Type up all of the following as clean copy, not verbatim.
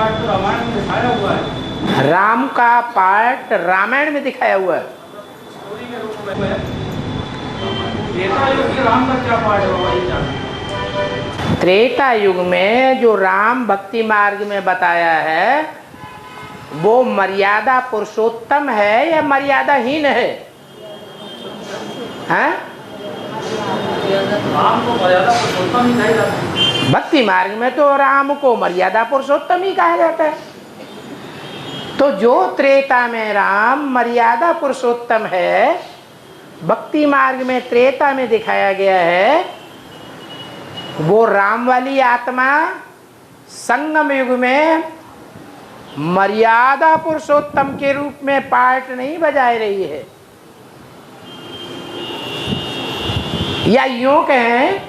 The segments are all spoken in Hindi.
पार्ट तो रामायण में दिखाया हुआ है। राम का पार्ट रामायण में दिखाया हुआ है। स्टोरी के रूप में त्रेता युग के राम का क्या पार्ट होगा ये जानना। त्रेता युग में जो राम भक्ति मार्ग में बताया है वो मर्यादा पुरुषोत्तम है या मर्यादाहीन है? हैं? राम को मर्यादा पुरुषोत्तम ही कहा जाता है। भक्ति मार्ग में तो राम को मर्यादा पुरुषोत्तम ही कहा जाता है। तो जो त्रेता में राम मर्यादा पुरुषोत्तम है, भक्ति मार्ग में त्रेता में दिखाया गया है, वो राम वाली आत्मा संगम युग में मर्यादा पुरुषोत्तम के रूप में पार्ट नहीं बजाए रही है। या यूं कहें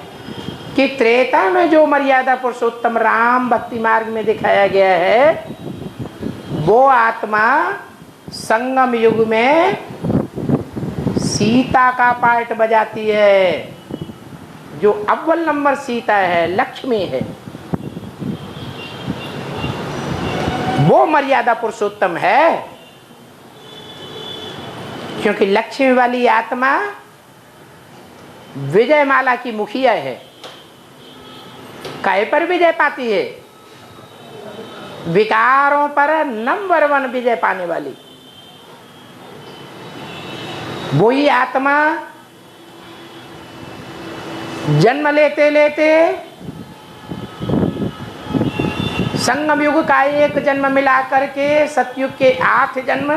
कि त्रेता में जो मर्यादा पुरुषोत्तम राम भक्ति मार्ग में दिखाया गया है वो आत्मा संगम युग में सीता का पार्ट बजाती है। जो अव्वल नंबर सीता है, लक्ष्मी है, वो मर्यादा पुरुषोत्तम है, क्योंकि लक्ष्मी वाली आत्मा विजयमाला की मुखिया है। काहे पर विजय पाती है? विकारों पर नंबर 1 विजय पाने वाली वही आत्मा जन्म लेते लेते संगम युग का 1 जन्म मिलाकर के सतयुग के 8 जन्म,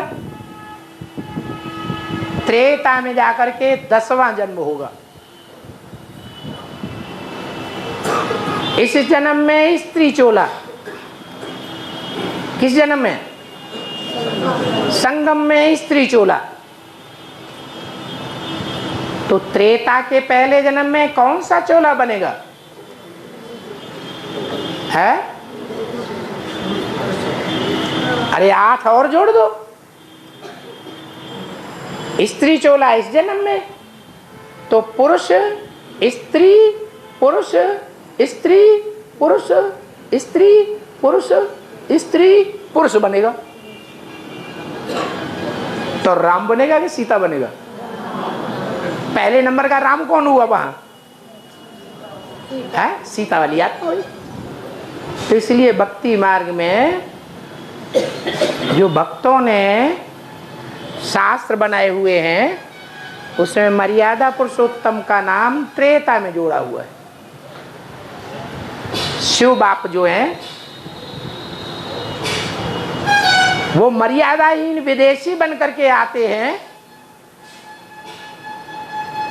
त्रेता में जाकर के 10वां जन्म होगा। इस जन्म में स्त्री चोला, किस जन्म में? संगम में स्त्री चोला। तो त्रेता के पहले जन्म में कौन सा चोला बनेगा? है? अरे 8 और जोड़ दो। स्त्री चोला इस जन्म में, तो पुरुष स्त्री पुरुष स्त्री पुरुष स्त्री पुरुष स्त्री पुरुष बनेगा। तो राम बनेगा कि सीता बनेगा? पहले नंबर का राम कौन हुआ वहां? है? सीता वाली आत्मा हुई। तो इसलिए भक्ति मार्ग में जो भक्तों ने शास्त्र बनाए हुए हैं उसमें मर्यादा पुरुषोत्तम का नाम त्रेता में जोड़ा हुआ है। शिव बाप जो हैं वो मर्यादाहीन विदेशी बन करके आते हैं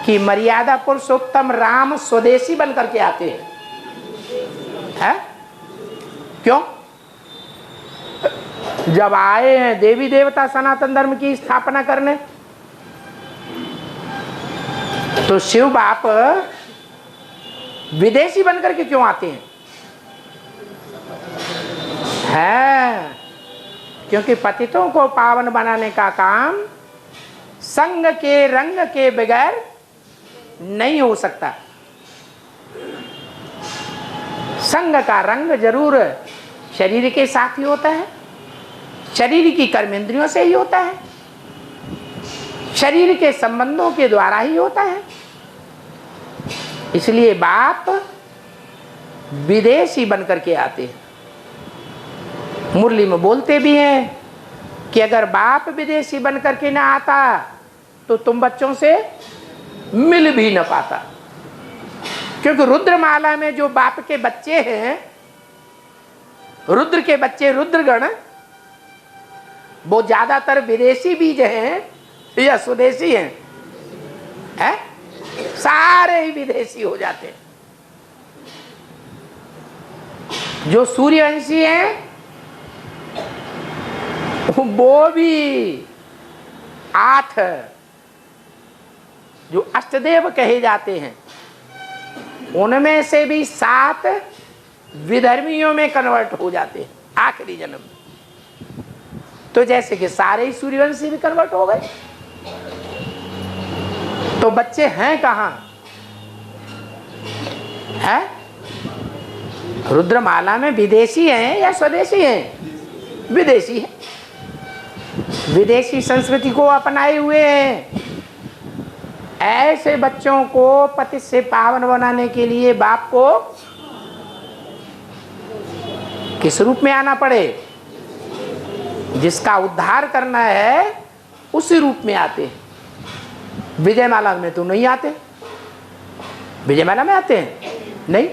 कि मर्यादा पुरुषोत्तम राम स्वदेशी बन करके आते हैं। है? क्यों? जब आए हैं देवी देवता सनातन धर्म की स्थापना करने, तो शिव बाप विदेशी बन करके क्यों आते हैं? है, क्योंकि पतितों को पावन बनाने का काम संग के रंग के बगैर नहीं हो सकता। संग का रंग जरूर शरीर के साथ ही होता है, शरीर की कर्मेंद्रियों से ही होता है, शरीर के संबंधों के द्वारा ही होता है। इसलिए बाप विदेशी बन करके आते हैं। मुरली में बोलते भी हैं कि अगर बाप विदेशी बन करके ना आता तो तुम बच्चों से मिल भी न पाता। क्योंकि रुद्रमाला में जो बाप के बच्चे हैं, रुद्र के बच्चे रुद्रगण, वो ज्यादातर विदेशी बीज हैं या स्वदेशी हैं? है? सारे ही विदेशी हो जाते हैं। जो सूर्यवंशी हैं वो भी 8 जो अष्टदेव कहे जाते हैं उनमें से भी 7 विधर्मियों में कन्वर्ट हो जाते हैं आखिरी जन्म में। तो जैसे कि सारे ही सूर्यवंशी भी कन्वर्ट हो गए, तो बच्चे हैं कहां? है? रुद्रमाला में विदेशी हैं या स्वदेशी हैं? विदेशी है, विदेशी संस्कृति को अपनाए हुए हैं। ऐसे बच्चों को पति से पावन बनाने के लिए बाप को किस रूप में आना पड़े? जिसका उद्धार करना है उसी रूप में आते हैं। विजयमाला में तो नहीं आते। विजयमाला में आते हैं? नहीं।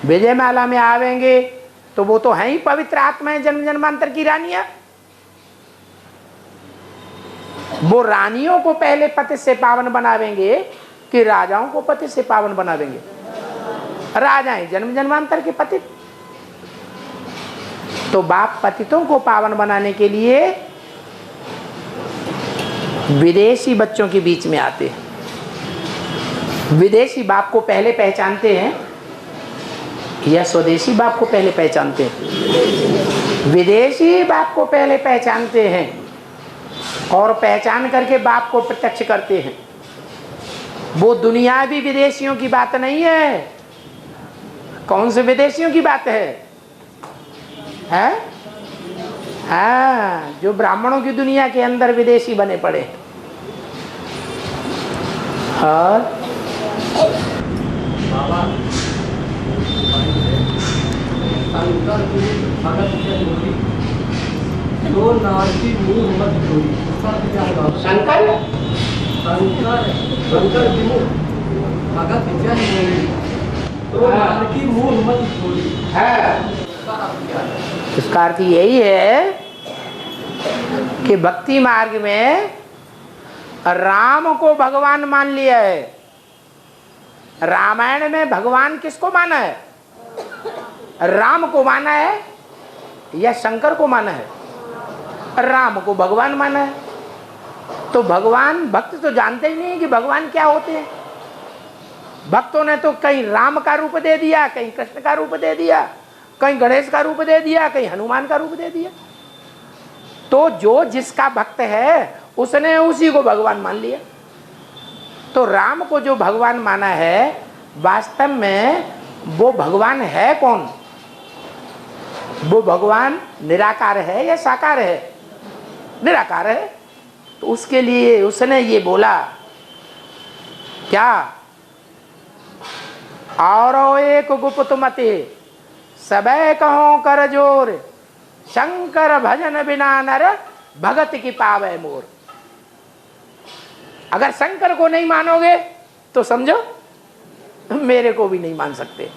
विजयमाला में आवेंगे तो वो तो हैं ही पवित्र आत्माएं, जन्म जन्मांतर की रानियां। वो रानियों को पहले पति से पावन बनावेंगे कि राजाओं को पति से पावन बनावेंगे? राजाएं जन्म जन्मांतर के पति। तो बाप पतितों को पावन बनाने के लिए विदेशी बच्चों के बीच में आते हैं। विदेशी बाप को पहले पहचानते हैं या स्वदेशी बाप को पहले पहचानते हैं? विदेशी बाप को पहले पहचानते हैं और पहचान करके बाप को प्रत्यक्ष करते हैं। वो दुनियावी विदेशियों की बात नहीं है। कौन से विदेशियों की बात है? हाँ, जो ब्राह्मणों की दुनिया के अंदर विदेशी बने पड़े। और शंकर इसका अर्थ यही है कि भक्ति मार्ग में राम को भगवान मान लिया है। रामायण में भगवान किसको माना है? राम को माना है या शंकर को माना है? राम को भगवान माना है। तो भगवान, भक्त तो जानते ही नहीं कि भगवान क्या होते हैं। भक्तों ने तो कहीं राम का रूप दे दिया, कहीं कृष्ण का रूप दे दिया, कहीं गणेश का रूप दे दिया, कहीं हनुमान का रूप दे दिया। तो जो जिसका भक्त है उसने उसी को भगवान मान लिया। तो राम को जो भगवान माना है, वास्तव में वो भगवान है कौन? वो भगवान निराकार है या साकार है? निराकार है। तो उसके लिए उसने ये बोला क्या? और एक गुप्त मते सबे कहो कर जोर, शंकर भजन बिना नर भगत की पावे मोर। अगर शंकर को नहीं मानोगे तो समझो मेरे को भी नहीं मान सकते,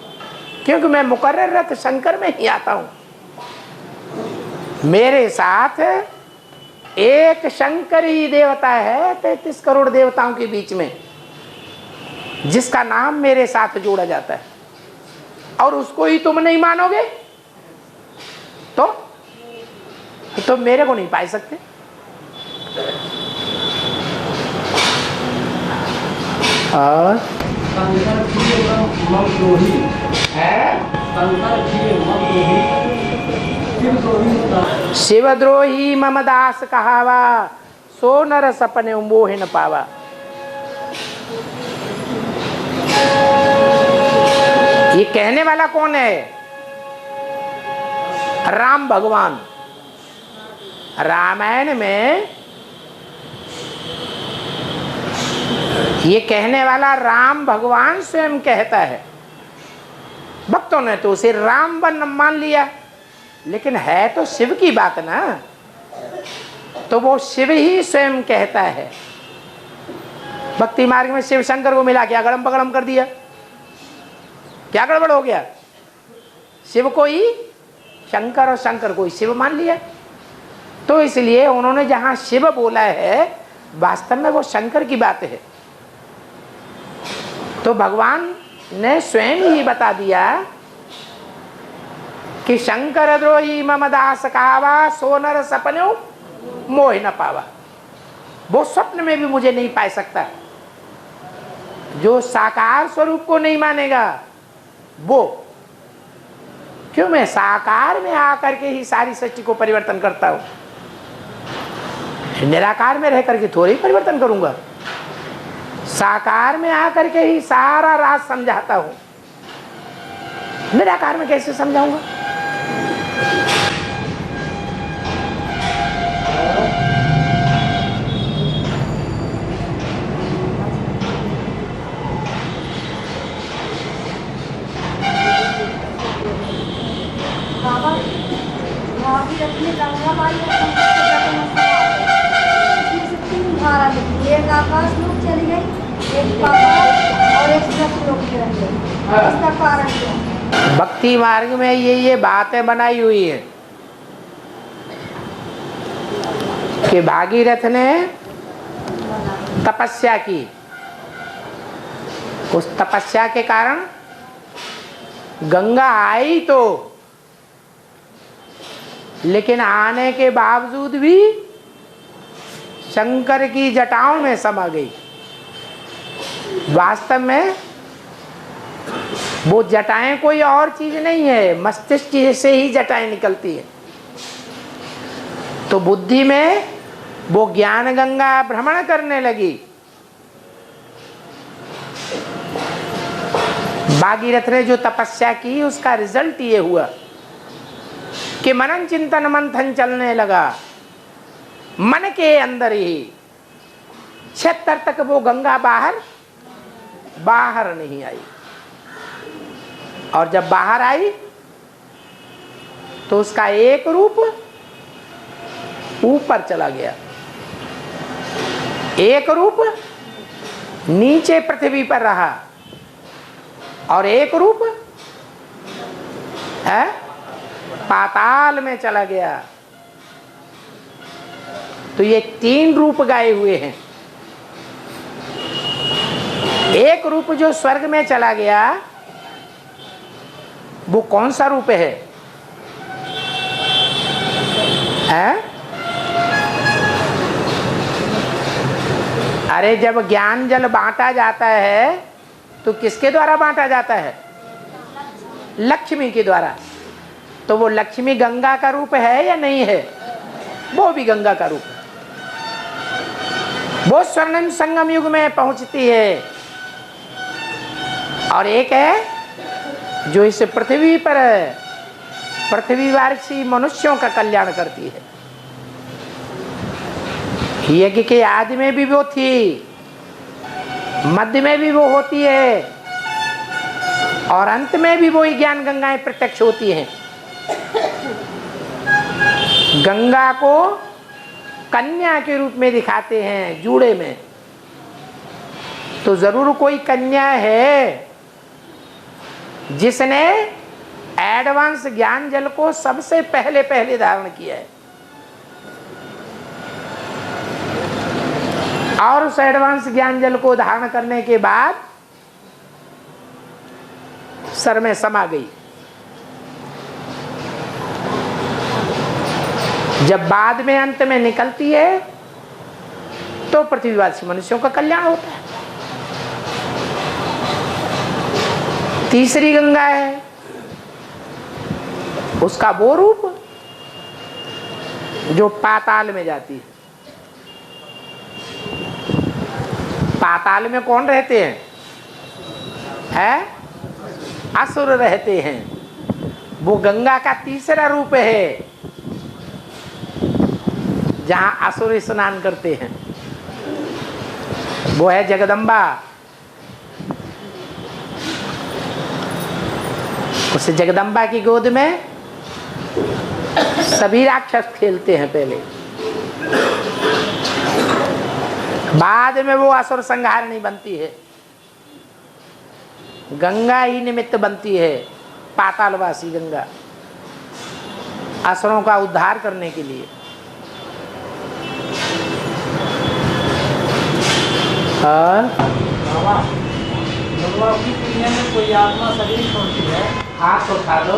क्योंकि मैं मुकर्रर शंकर में ही आता हूं। मेरे साथ एक शंकर ही देवता है 33 करोड़ देवताओं के बीच में, जिसका नाम मेरे साथ जोड़ा जाता है, और उसको ही तुम नहीं मानोगे तो मेरे को नहीं पा सकते। और शिवद्रोही मम दास कहावा, सो नर सपने मोह न पावा। ये कहने वाला कौन है? राम भगवान। रामायण में ये कहने वाला राम भगवान स्वयं कहता है। भक्तों ने तो उसे राम बन मान लिया, लेकिन है तो शिव की बात ना। तो वो शिव ही स्वयं कहता है। भक्ति मार्ग में शिव शंकर को मिला के अगड़म पगड़म कर दिया। क्या गड़बड़ हो गया? शिव को ही शंकर और शंकर को ही शिव मान लिया। तो इसलिए उन्होंने जहां शिव बोला है, वास्तव में वो शंकर की बात है। तो भगवान ने स्वयं ही बता दिया कि शंकर द्रोही मम दास कहावा, सो नर सपने मोह न पावा। वो स्वप्न में भी मुझे नहीं पा सकता। जो साकार स्वरूप को नहीं मानेगा वो, क्यों? मैं साकार में आकर के ही सारी सृष्टि को परिवर्तन करता हूं। निराकार में रह करके थोड़ी परिवर्तन करूंगा। साकार में आकर के ही सारा राज समझाता हूं। निराकार में कैसे समझाऊंगा? भागीरथ ने गंगा माई और संकट के जटों में समा गई। इसमें से 3 धारा निकली, एक आकाश लोक चली गई, एक पाताल और एक सच लोक में रह गई। इसका कारण क्या है? भक्ति मार्ग में ये बातें बनाई हुई है कि भागीरथ ने तपस्या की, उस तपस्या के कारण गंगा आई तो, लेकिन आने के बावजूद भी शंकर की जटाओं में समा गई। वास्तव में वो जटाएं कोई और चीज नहीं है, मस्तिष्क से ही जटाएं निकलती है। तो बुद्धि में वो ज्ञान गंगा भ्रमण करने लगी। भागीरथ ने जो तपस्या की उसका रिजल्ट ये हुआ कि मनन चिंतन मंथन चलने लगा। मन के अंदर ही 76 तक वो गंगा बाहर नहीं आई, और जब बाहर आई तो उसका एक रूप ऊपर चला गया, एक रूप नीचे पृथ्वी पर रहा, और एक रूप है पाताल में चला गया। तो ये 3 रूप गाए हुए हैं। एक रूप जो स्वर्ग में चला गया वो कौन सा रूप है? अरे जब ज्ञान जल बांटा जाता है तो किसके द्वारा बांटा जाता है? लक्ष्मी के द्वारा। तो वो लक्ष्मी गंगा का रूप है या नहीं है? वो भी गंगा का रूप है। वो स्वर्णिम संगम युग में पहुंचती है, और एक है जो इस पृथ्वी पर पृथ्वीवासी मनुष्यों का कल्याण करती है। यज्ञ के आदि में भी वो थी, मध्य में भी वो होती है, और अंत में भी वो ज्ञान गंगाएं प्रत्यक्ष होती हैं। गंगा को कन्या के रूप में दिखाते हैं जूड़े में, तो जरूर कोई कन्या है जिसने एडवांस ज्ञान जल को सबसे पहले धारण किया है, और उस एडवांस ज्ञान जल को धारण करने के बाद सर में समा गई। जब बाद में अंत में निकलती है तो पृथ्वीवासी मनुष्यों का कल्याण होता है। तीसरी गंगा है, उसका वो रूप जो पाताल में जाती है। पाताल में कौन रहते हैं? असुर रहते हैं। वो गंगा का तीसरा रूप है जहां असुर स्नान करते हैं। वो है जगदम्बा। उस जगदम्बा की गोद में सभी राक्षस खेलते हैं पहले, बाद में वो असुर संहारणी बनती है। गंगा ही निमित्त बनती है, पातालवासी गंगा, असुरों का उद्धार करने के लिए। भगवान की दुनिया में कोई आत्मा शरीर छोड़ती है, हाथ उठा दो।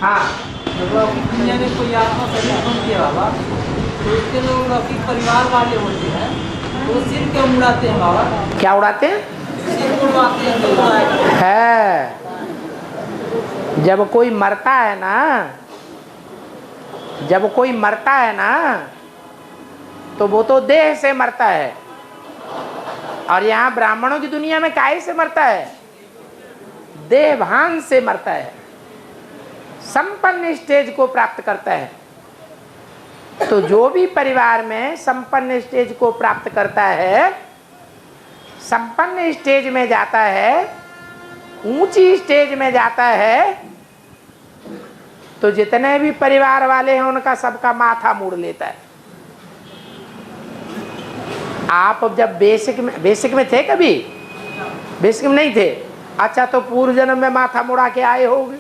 हाँ, भगवान की दुनिया में कोई आत्मा शरीर छोड़ती है बाबा, तो उसके जो लौकिक परिवार वाले होते हैं वो सिर क्यों उड़ाते हैं बाबा? क्या उड़ाते हैं? सिर उड़वाते हैं। है, जब कोई मरता है ना, जब कोई मरता है ना तो वो तो देह से मरता है, और यहाँ ब्राह्मणों की दुनिया में काहे से मरता है? देहभान से मरता है, संपन्न स्टेज को प्राप्त करता है। तो जो भी परिवार में संपन्न स्टेज को प्राप्त करता है, संपन्न स्टेज में जाता है, ऊंची स्टेज में जाता है, तो जितने भी परिवार वाले हैं उनका सबका माथा मोड़ लेता है। आप जब बेसिक में थे, कभी बेसिक में नहीं थे? अच्छा, तो पूर्व जन्म में माथा मुड़ा के आए होंगे।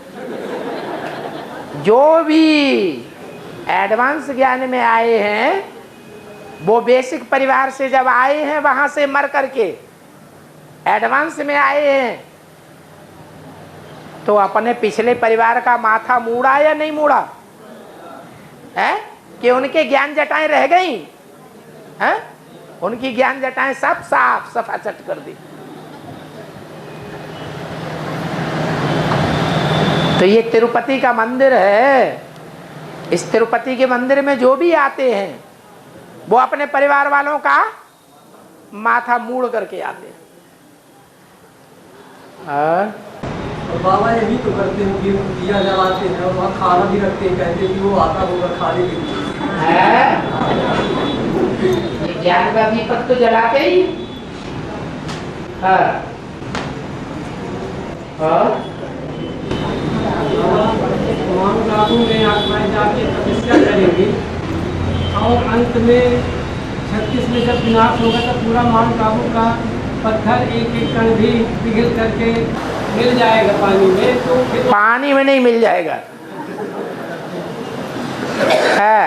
जो भी एडवांस ज्ञान में आए हैं वो बेसिक परिवार से जब आए हैं, वहां से मर करके एडवांस में आए हैं, तो अपने पिछले परिवार का माथा मुड़ा या नहीं मुड़ा है? कि उनके ज्ञान जटाएं रह गई हैं? उनकी ज्ञान जटाएं सब साफ सफाचट कर दी। तो ये तिरुपति का मंदिर है। इस तिरुपति के मंदिर में जो भी आते हैं वो अपने परिवार वालों का माथा मूड़ करके आते हैं। और बाबा यही तो करते हैं कि दिया जलाते हैं और वहाँ खाना भी रखते हैं, कहते हैं कि वो आता होगा खाने के लिए। ज्ञान का दीपक तो जलाते ही। में आत्माएं जाके तपस्या करेंगी और अंत में 36 में जब विनाश होगा तो पूरा माउंट आबू का पत्थर एक एक कण भी पिघल करके मिल जाएगा पानी में। तो फिर पानी में नहीं मिल जाएगा, है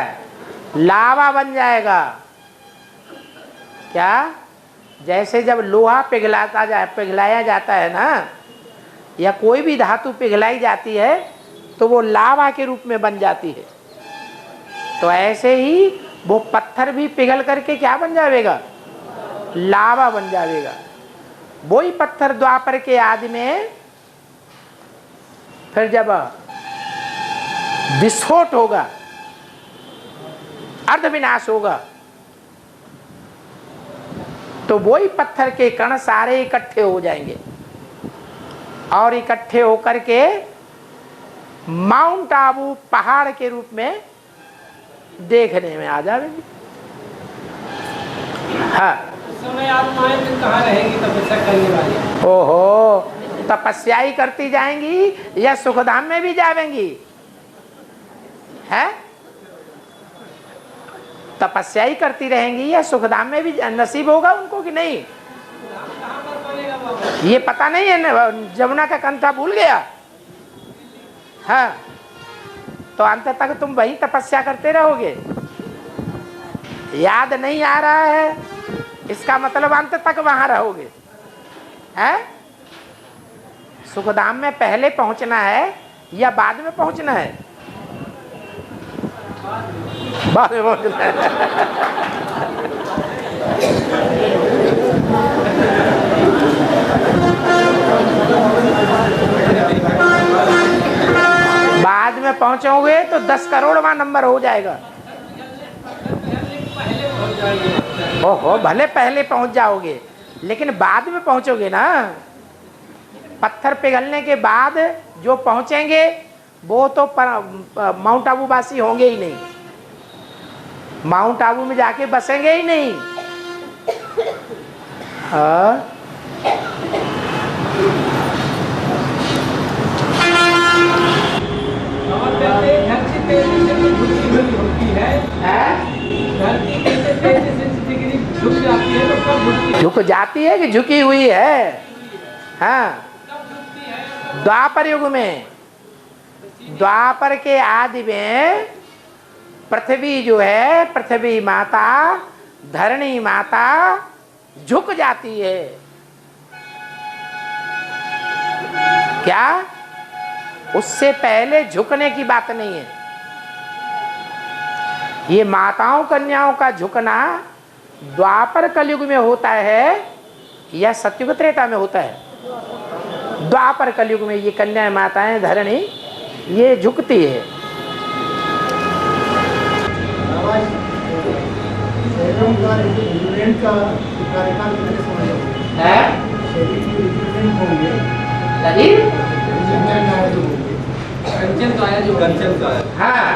लावा बन जाएगा। क्या? जैसे जब लोहा पिघलाया जाता है ना, या कोई भी धातु पिघलाई जाती है तो वो लावा के रूप में बन जाती है। तो ऐसे ही वो पत्थर भी पिघल करके क्या बन जाएगा? लावा बन जाएगा। वही पत्थर द्वापर के आदि में फिर जब विस्फोट होगा, अर्धविनाश होगा, तो वही पत्थर के कण सारे इकट्ठे हो जाएंगे और इकट्ठे होकर के माउंट आबू पहाड़ के रूप में देखने में आ जाएंगे। हाँ, उस समय आत्माएं फिर कहाँ रहेंगी तपस्या करने वाली? ओहो, तपस्या ही करती जाएंगी या सुखधाम में भी जाएंगी? है तपस्या ही करती रहेंगी या सुखधाम में भी नसीब होगा उनको कि नहीं? ये पता नहीं है। जमुना का कंठा भूल गया। हाँ, तो अंत तक तुम वही तपस्या करते रहोगे। याद नहीं आ रहा है, इसका मतलब अंत तक वहां रहोगे। हैं? सुखधाम में पहले पहुंचना है या बाद में पहुंचना है? बाद में पहुंचना है। बाद में पहुंचोगे तो 10 करोड़वां नंबर हो जाएगा। ओहो, भले पहले पहुंच जाओगे लेकिन बाद में पहुंचोगे ना। पत्थर पिघलने के बाद जो पहुंचेंगे वो तो माउंट आबू वासी होंगे ही नहीं, माउंट आबू में जाके बसेंगे ही नहीं। हाँ, धरती तेजी से झुकी हुई होती है। धरती तेजी से डिग्री झुक जाती है तो कब झुकती है? झुक जाती है कि झुकी हुई है? हाँ, द्वापर युग में, द्वापर के आदि में पृथ्वी जो है, पृथ्वी माता, धरणी माता झुक जाती है। क्या? उससे पहले झुकने की बात नहीं है। ये माताओं कन्याओं का झुकना द्वापर कलयुग में होता है या सतयुग त्रेता में होता है? द्वापर कलयुग में ये कन्याएं माताएं धरणी ये झुकती है। कंचन का है। हाँ,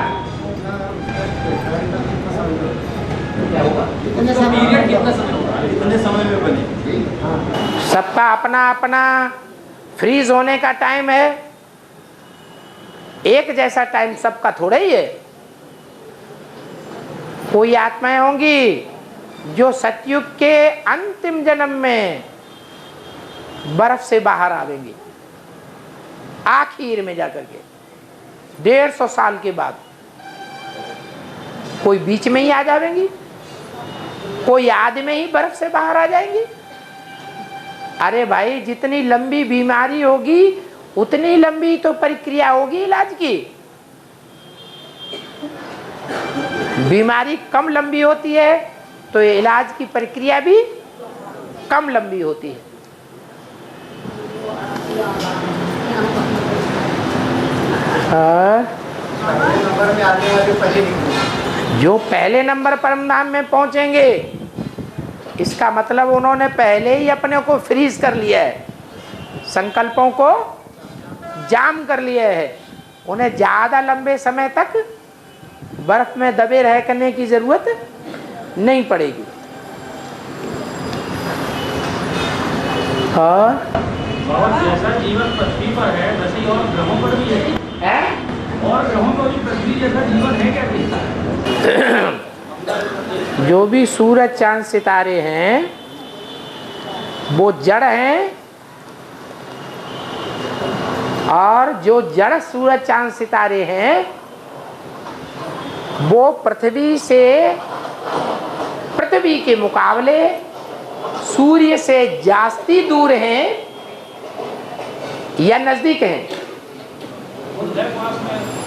क्या होगा? पीरियड कितना समय होगा? इतने समय में बनी। सबका अपना अपना फ्रीज होने का टाइम है। एक जैसा टाइम सबका थोड़ा ही है। कोई आत्माएं होंगी जो सतयुग के अंतिम जन्म में बर्फ से बाहर आवेंगी, आखिर में जाकर के 150 साल के बाद। कोई बीच में ही आ जाएंगी, कोई आदि में ही बर्फ से बाहर आ जाएंगी। अरे भाई, जितनी लंबी बीमारी होगी उतनी लंबी तो प्रक्रिया होगी इलाज की। बीमारी कम लंबी होती है तो इलाज की प्रक्रिया भी कम लंबी होती है। नंबर में आने वाले पहले जो पहले नंबर परम धाम में पहुंचेंगे, इसका मतलब उन्होंने पहले ही अपने को फ्रीज कर लिया है, संकल्पों को जाम कर लिया है। उन्हें ज्यादा लंबे समय तक बर्फ में दबे रह करने की जरूरत नहीं पड़ेगी। और जैसा जीवन पृथ्वी पर है वैसे ही और ग्रहों पर भी है? और ग्रहों पर भी पृथ्वी जैसा जीवन है क्या दिखता है? जो भी सूरज चांद सितारे हैं वो जड़ हैं, और जो जड़ सूरज चांद सितारे हैं वो पृथ्वी से, पृथ्वी के मुकाबले सूर्य से जास्ती दूर हैं या नजदीक हैं?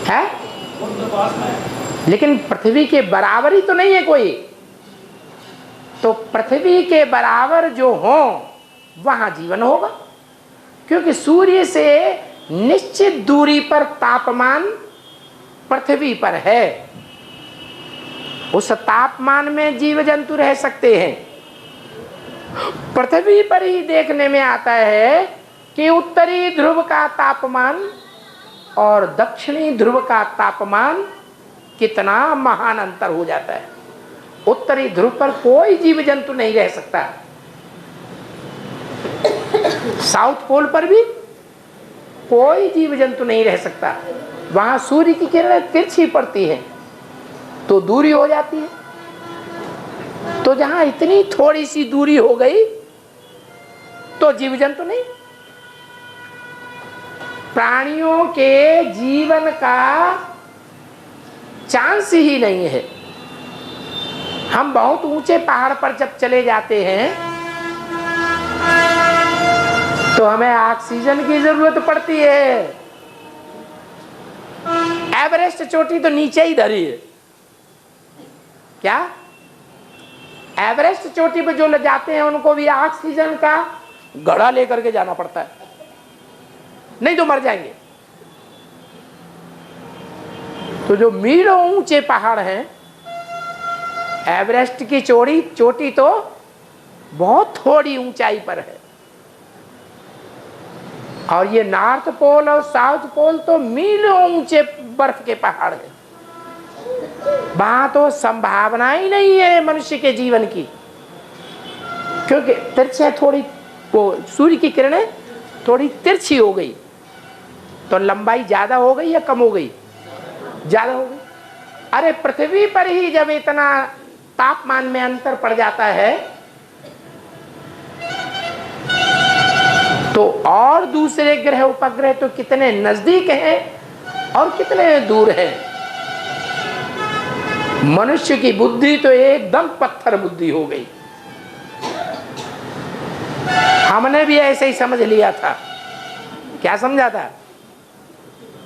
है? लेकिन पृथ्वी के बराबर ही तो नहीं है कोई। तो पृथ्वी के बराबर जो हो वहां जीवन होगा, क्योंकि सूर्य से निश्चित दूरी पर तापमान पृथ्वी पर है। उस तापमान में जीव जंतु रह सकते हैं। पृथ्वी पर ही देखने में आता है कि उत्तरी ध्रुव का तापमान और दक्षिणी ध्रुव का तापमान कितना महान अंतर हो जाता है। उत्तरी ध्रुव पर कोई जीव जंतु नहीं रह सकता, साउथ पोल पर भी कोई जीव जंतु नहीं रह सकता। वहां सूर्य की किरणें तिरछी पड़ती हैं तो दूरी हो जाती है। तो जहां इतनी थोड़ी सी दूरी हो गई तो जीव जंतु नहीं। प्राणियों के जीवन का चांस ही नहीं है। हम बहुत ऊंचे पहाड़ पर जब चले जाते हैं तो हमें ऑक्सीजन की जरूरत पड़ती है। एवरेस्ट चोटी तो नीचे ही धरी है। क्या एवरेस्ट चोटी पे जो ले जाते हैं उनको भी ऑक्सीजन का घड़ा लेकर के जाना पड़ता है, नहीं तो मर जाएंगे। तो जो मीलों ऊंचे पहाड़ हैं, एवरेस्ट की चोटी तो बहुत थोड़ी ऊंचाई पर है, और ये नॉर्थ पोल और साउथ पोल तो मीलों ऊंचे बर्फ के पहाड़ है। वहां तो संभावना ही नहीं है मनुष्य के जीवन की, क्योंकि तिरछे थोड़ी, वो सूर्य की किरणें थोड़ी तिरछी हो गई तो लंबाई ज्यादा हो गई या कम हो गई? ज्यादा हो गई। अरे पृथ्वी पर ही जब इतना तापमान में अंतर पड़ जाता है तो और दूसरे ग्रह उपग्रह तो कितने नजदीक हैं और कितने दूर हैं। मनुष्य की बुद्धि तो एकदम पत्थर बुद्धि हो गई। हमने भी ऐसे ही समझ लिया था। क्या समझा था?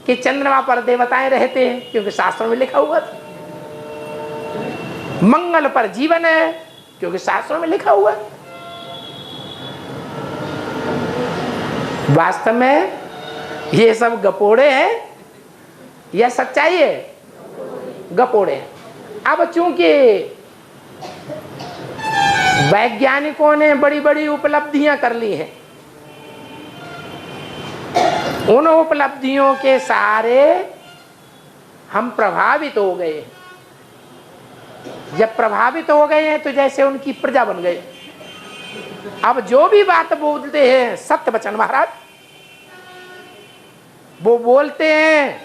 कि चंद्रमा पर देवताएं रहते हैं, क्योंकि शास्त्रों में लिखा हुआ था। मंगल पर जीवन है, क्योंकि शास्त्रों में लिखा हुआ है। वास्तव में ये सब गपोड़े हैं या सच्चाई है? गपोड़े हैं। अब चूंकि वैज्ञानिकों ने बड़ी बड़ी उपलब्धियां कर ली हैं, उन उपलब्धियों के सहारे हम प्रभावित हो गए। जब प्रभावित हो गए हैं तो जैसे उनकी प्रजा बन गए। अब जो भी बात बोलते हैं सत्य वचन महाराज, वो बोलते हैं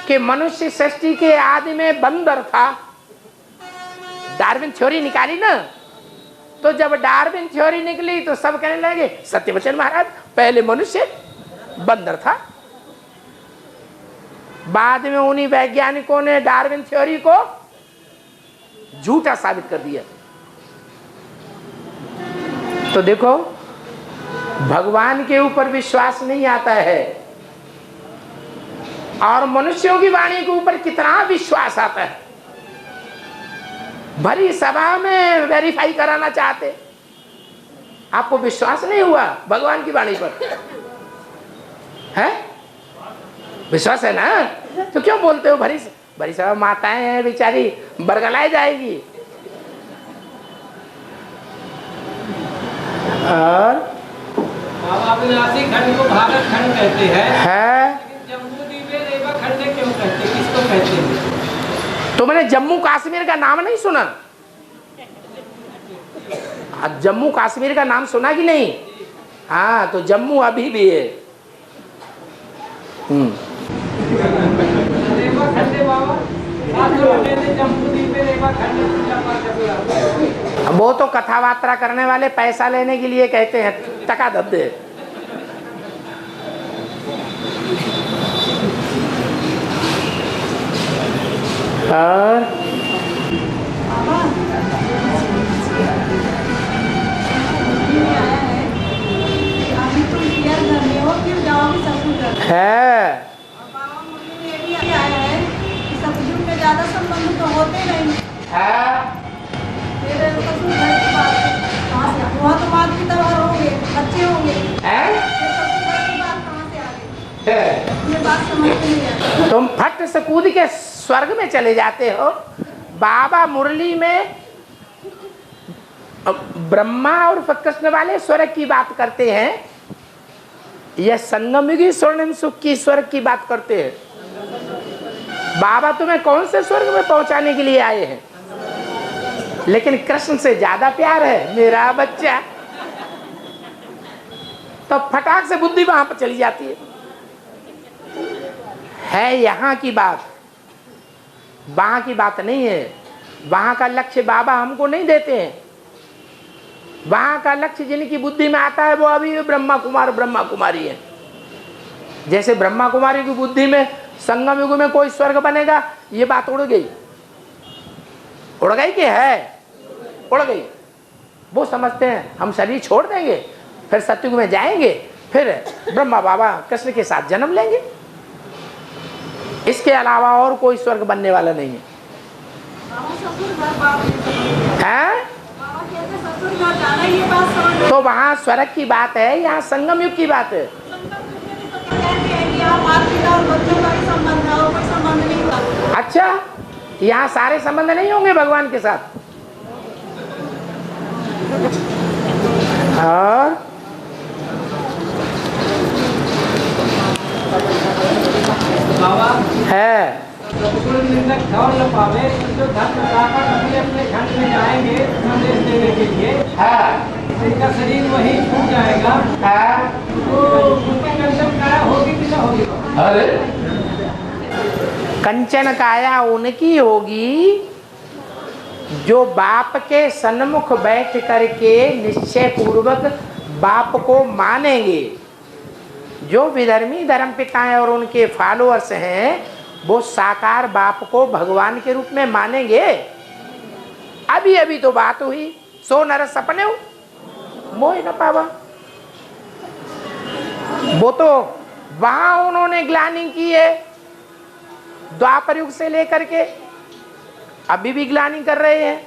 कि मनुष्य सृष्टि के आदि में बंदर था। डार्विन थ्योरी निकाली ना, तो जब डार्विन थ्योरी निकली तो सब कहने लगे सत्यवचन महाराज पहले मनुष्य बंदर था। बाद में उन्हीं वैज्ञानिकों ने डार्विन थ्योरी को झूठा साबित कर दिया। तो देखो भगवान के ऊपर विश्वास नहीं आता है और मनुष्यों की वाणी के ऊपर कितना विश्वास आता है। भरी सभा में वेरीफाई कराना चाहते, आपको विश्वास नहीं हुआ भगवान की वाणी पर? है विश्वास है ना, तो क्यों बोलते हो? भरी भरी सभा, माताएं हैं बेचारी, बरगलाए जाएगी। और अविनाशी खंड को भागत खंड कहते हैं, है जम्बूद्वीप में रेवा खंड क्यों कहते हैं, किसको कहते हैं? तो मैंने जम्मू कश्मीर का नाम नहीं सुना? जम्मू कश्मीर का नाम सुना कि नहीं? हाँ, तो जम्मू अभी भी है। रेवा खंड है बाबा, जम्बूद्वीप में रेवा खंड। वो तो कथा वार्ता करने वाले पैसा लेने के लिए कहते हैं, टका धब्दे। और है ज्यादा संबंध तो होते नहीं वहाँ तो माता पिता होंगे, बच्चे होंगे, ये बात समझ नहीं आती। तुम फट से कूद के स्वर्ग में चले जाते हो। बाबा मुरली में ब्रह्मा और कृष्ण वाले स्वर्ग की बात करते हैं, यह संगमयुगी स्वर्णिम सुख की स्वर्ग की बात करते हैं। बाबा तुम्हें कौन से स्वर्ग में पहुंचाने के लिए आए हैं? लेकिन कृष्ण से ज्यादा प्यार है मेरा बच्चा, तो फटाक से बुद्धि वहां पर चली जाती है यहाँ की बात, वहां की बात नहीं है। वहां का लक्ष्य बाबा हमको नहीं देते हैं। वहां का लक्ष्य जिनकी बुद्धि में आता है वो अभी ब्रह्मा कुमार ब्रह्मा कुमारी है। जैसे ब्रह्मा कुमारी की बुद्धि में संगम युग में कोई स्वर्ग बनेगा, ये बात उड़ गई। उड़ गई कि है? उड़ गई। वो समझते हैं हम शरीर छोड़ देंगे, फिर सतयुग में जाएंगे, फिर ब्रह्मा बाबा कृष्ण के साथ जन्म लेंगे। इसके अलावा और कोई स्वर्ग बनने वाला नहीं है। तो वहाँ स्वर्ग की बात है, यहाँ संगम युग की बात है। अच्छा, यहाँ सारे संबंध नहीं होंगे भगवान के साथ? और बाबा है पावे जो धर्म अपने खंड में जाएंगे संदेश देने के लिए, उनका शरीर वही छूट जाएगा, तो उनकी कंचन काया होगी कि ना होगी? अरे कंचन काया उनकी होगी जो बाप के सन्मुख बैठ करके निश्चय पूर्वक बाप को मानेंगे। जो विधर्मी धर्म पिताएं और उनके फॉलोअर्स हैं वो साकार बाप को भगवान के रूप में मानेंगे। अभी अभी तो बात हुई, सो नर सपने मोह न पावा। वो तो वहां उन्होंने ग्लानि की है, द्वापर युग से लेकर के अभी भी ग्लानि कर रहे हैं।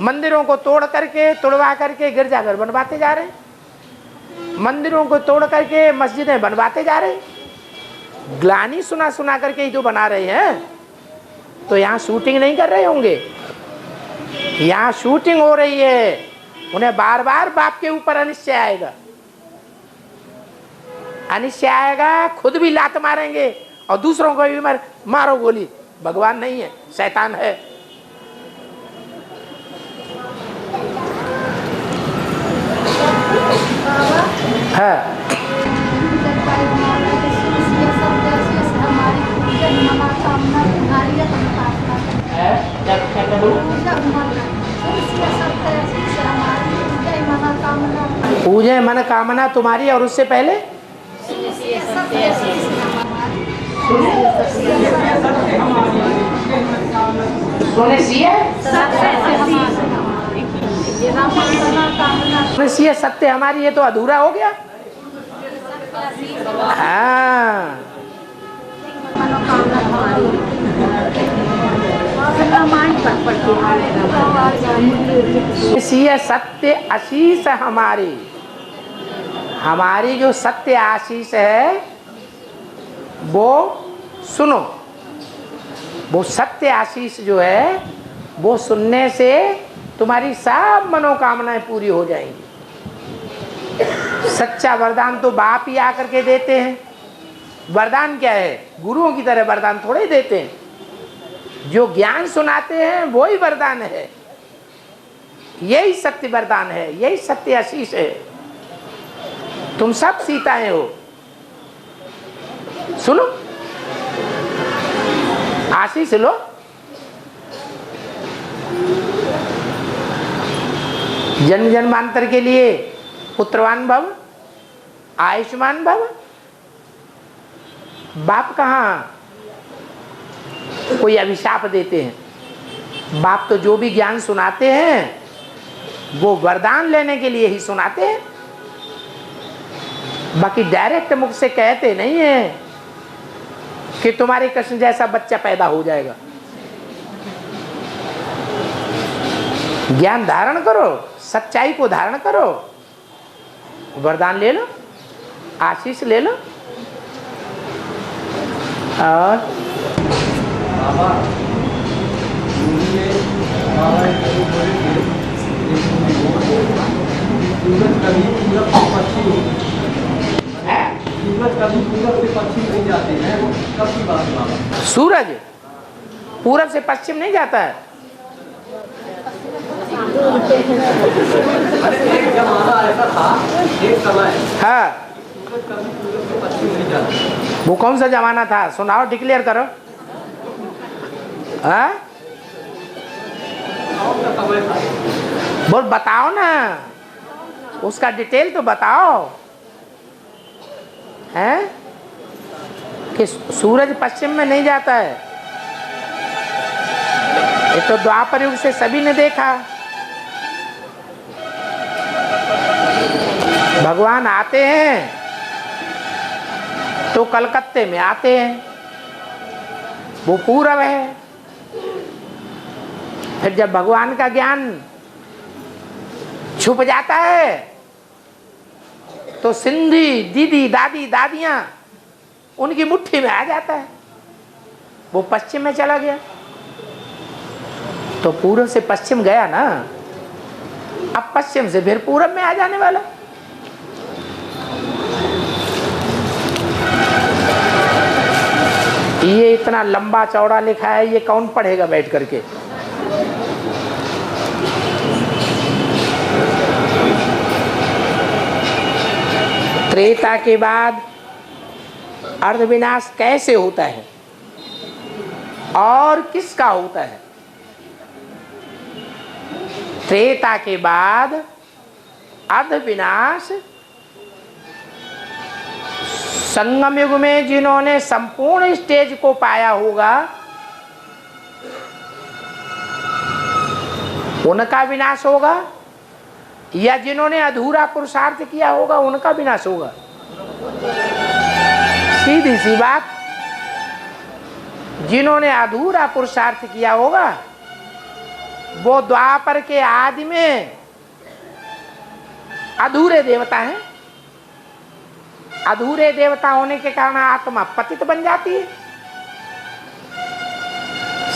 मंदिरों को तोड़ करके तुड़वा करके गिरजाघर बनवाते जा रहे हैं, मंदिरों को तोड़ करके मस्जिदें बनवाते जा रहे हैं। ग्लानि सुना सुना करके ही तो बना रहे हैं। तो यहाँ शूटिंग नहीं कर रहे होंगे, यहाँ शूटिंग हो रही है। उन्हें बार बार बाप के ऊपर अनिश्चय आएगा, अनिश्चय आएगा, खुद भी लात मारेंगे और दूसरों को भी मारो गोली। भगवान नहीं है, शैतान है। मारिया क्या करूं? पूजे मनोकामना तुम्हारी, और उससे पहले सत्य हमारी, ये तो अधूरा हो गया। हाँ, सत्य आशीष हमारी, हमारी जो सत्य आशीष है वो सुनो। वो सत्य आशीष जो है वो सुनने से तुम्हारी सब मनोकामनाएं पूरी हो जाएंगी। सच्चा वरदान तो बाप ही आकर के देते हैं। वरदान क्या है? गुरुओं की तरह वरदान थोड़े देते हैं। जो ज्ञान सुनाते हैं वही वरदान है। यही सत्य वरदान है, यही सत्य आशीष है। तुम सब सीताएं हो। सुनो, आशीष लो। जन्म जन्मांतर के लिए पुत्रवान भव, आयुष्मान भव। बाप कहाँ कोई अभिशाप देते हैं? बाप तो जो भी ज्ञान सुनाते हैं वो वरदान लेने के लिए ही सुनाते हैं। बाकी डायरेक्ट मुख से कहते नहीं है कि तुम्हारे कृष्ण जैसा बच्चा पैदा हो जाएगा। ज्ञान धारण करो, सच्चाई को धारण करो, वरदान ले लो, आशीष ले लो। और बाबा सूरज पूरब से पश्चिम नहीं जाता है। एक जमाना ऐसा था, एक समय हाँ, वो कौन सा जमाना था? सुनाओ, डिक्लेयर करो। हाँ, बोल बताओ ना, उसका डिटेल तो बताओ। हैं कि सूरज पश्चिम में नहीं जाता है। ये तो द्वापर युग से सभी ने देखा। भगवान आते हैं तो कलकत्ते में आते हैं, वो पूरब है। फिर जब भगवान का ज्ञान छुप जाता है तो सिंधी दीदी दादी दादियां उनकी मुट्ठी में आ जाता है। वो पश्चिम में चला गया तो पूर्व से पश्चिम गया ना, अब पश्चिम से फिर पूरब में आ जाने वाला। ये इतना लंबा चौड़ा लिखा है, ये कौन पढ़ेगा बैठ करके? त्रेता के बाद अर्धविनाश कैसे होता है और किसका होता है? त्रेता के बाद अर्धविनाश संगम युग में जिन्होंने संपूर्ण स्टेज को पाया होगा उनका विनाश होगा, या जिन्होंने अधूरा पुरुषार्थ किया होगा उनका विनाश होगा? सीधी सी बात, जिन्होंने अधूरा पुरुषार्थ किया होगा वो द्वापर के आदि में अधूरे देवता हैं। अधूरे देवता होने के कारण आत्मा पतित बन जाती है।